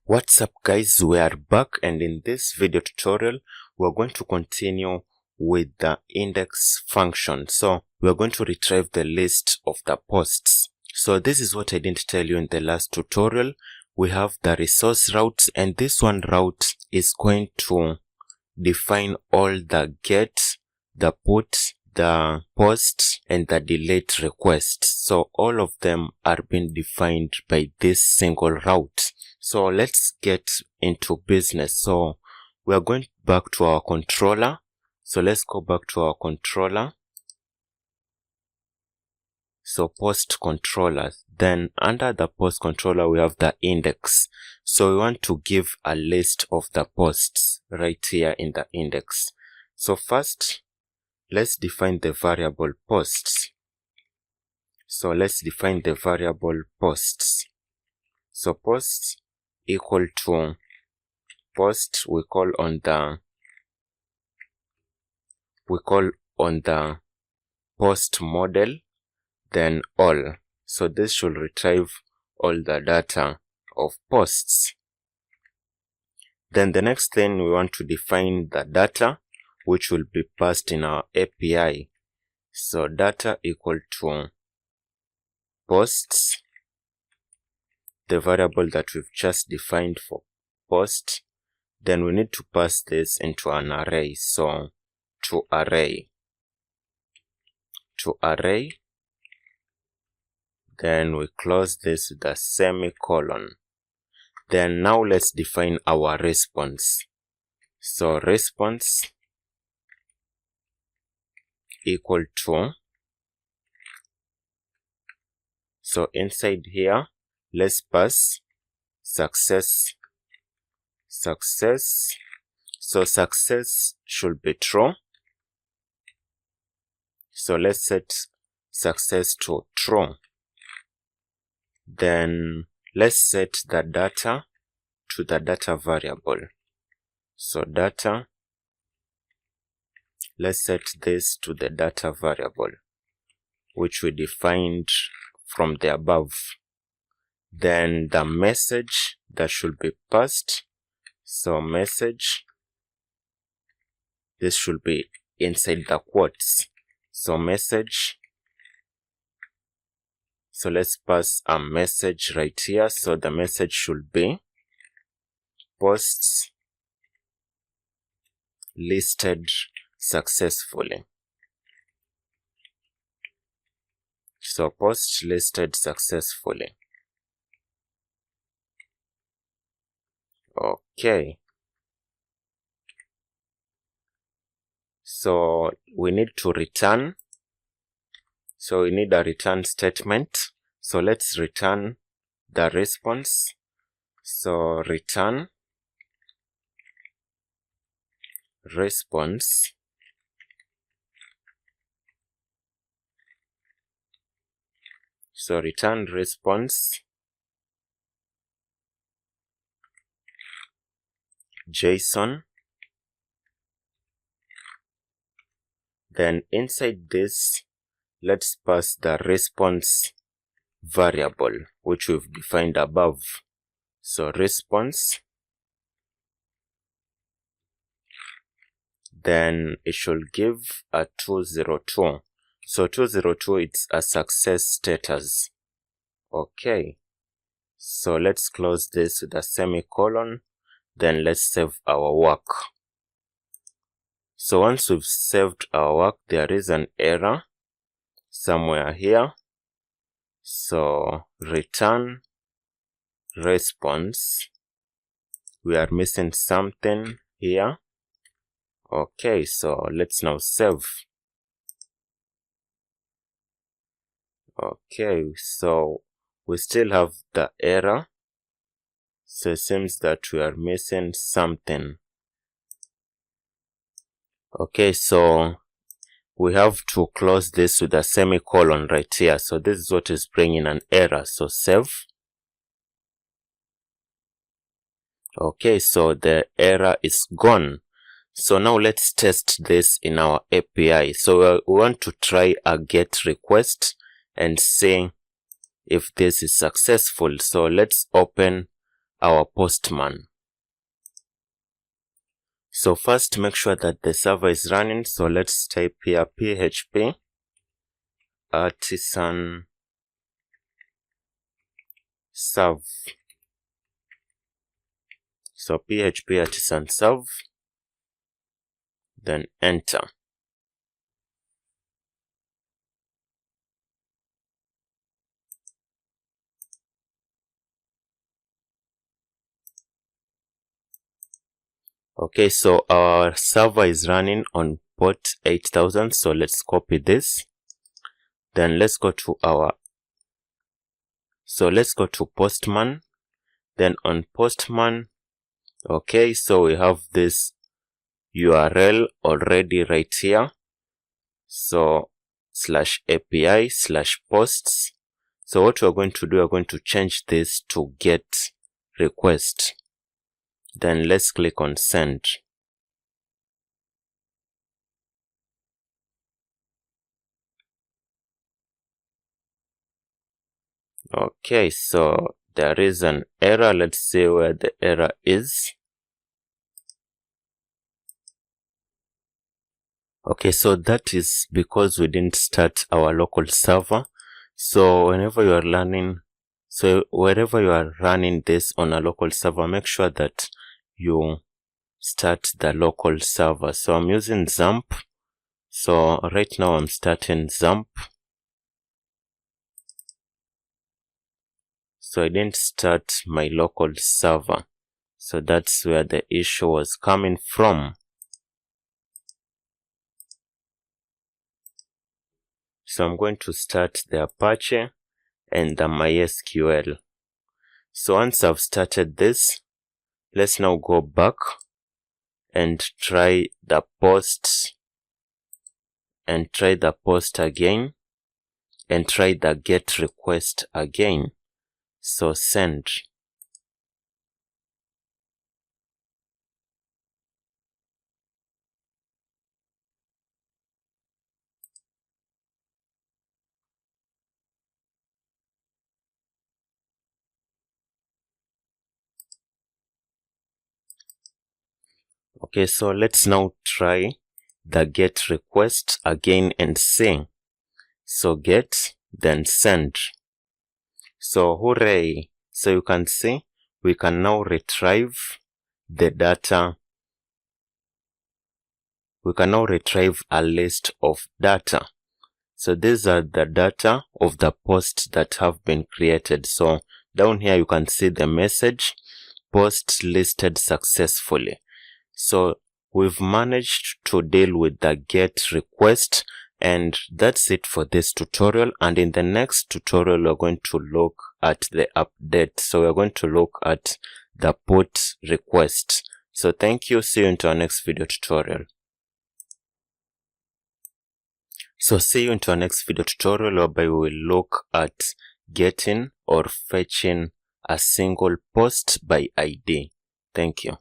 What's up guys, we are back, and in this video tutorial we're going to continue with the index function. So we're going to retrieve the list of the posts. So this is what I didn't tell you in the last tutorial. We have the resource route, and this one route is going to define all the get, the put, the post, and the delete requests. So all of them are being defined by this single route. So let's get into business. So we are going back to our controller. So let's go back to our controller. So post controller. Then under the post controller, we have the index. So we want to give a list of the posts right here in the index. So first, let's define the variable posts. So let's define the variable posts. So posts equal to post, we call on the post model, then all. So this should retrieve all the data of posts. Then the next thing, we want to define the data which will be passed in our API. So data equal to posts, the variable that we've just defined for post. Then we need to pass this into an array. So to array, then we close this with a semicolon. Then now let's define our response. So response equal to, so inside here let's pass success. So success should be true. So let's set success to true. Then let's set the data to the data variable. So data, let's set this to the data variable which we defined from the above. Then the message that should be passed, so message, this should be inside the quotes. So message, so let's pass a message right here. So the message should be posts listed successfully. So post listed successfully. Okay. So we need to return. So we need a return statement. So let's return the response. So return response. So return response JSON. Then inside this, let's pass the response variable which we've defined above. So response, then it should give a 202. So 202, it's a success status. Okay, so let's close this with a semicolon. Then let's save our work. So once we've saved our work, there is an error somewhere here. So return response, we are missing something here. Okay, so let's now save. Okay, so we still have the error. So it seems that we are missing something. Okay, so we have to close this with a semicolon right here. So this is what is bringing an error. So save. Okay, so the error is gone. So now let's test this in our API. So we want to try a GET request and see if this is successful. So let's open our postman. So first make sure that the server is running. So let's type here php artisan serve. So php artisan serve, then enter. Okay, so our server is running on port 8000. So let's copy this. Then let's go to postman. Then on postman, okay, so we have this URL already right here. So /API/posts. So what we're going to do, we're going to change this to get request. Then let's click on send. Okay, so there is an error. Let's see where the error is. Okay, so that is because we didn't start our local server. So wherever you are running this on a local server, make sure that you start the local server. So I'm using XAMPP. So right now I'm starting XAMPP. So I didn't start my local server. So that's where the issue was coming from. So I'm going to start the Apache and the MySQL. So once I've started this, let's now go back and try the post again and try the get request again. So send. Okay, so let's now try the get request again and see. So get, then send. So hooray! So you can see we can now retrieve the data. We can now retrieve a list of data. So these are the data of the posts that have been created. So down here you can see the message, post listed successfully. So we've managed to deal with the get request, and that's it for this tutorial. And in the next tutorial, we're going to look at the update. So we're going to look at the put request. So thank you. See you into our next video tutorial. So see you into our next video tutorial whereby we will look at getting or fetching a single post by ID. Thank you.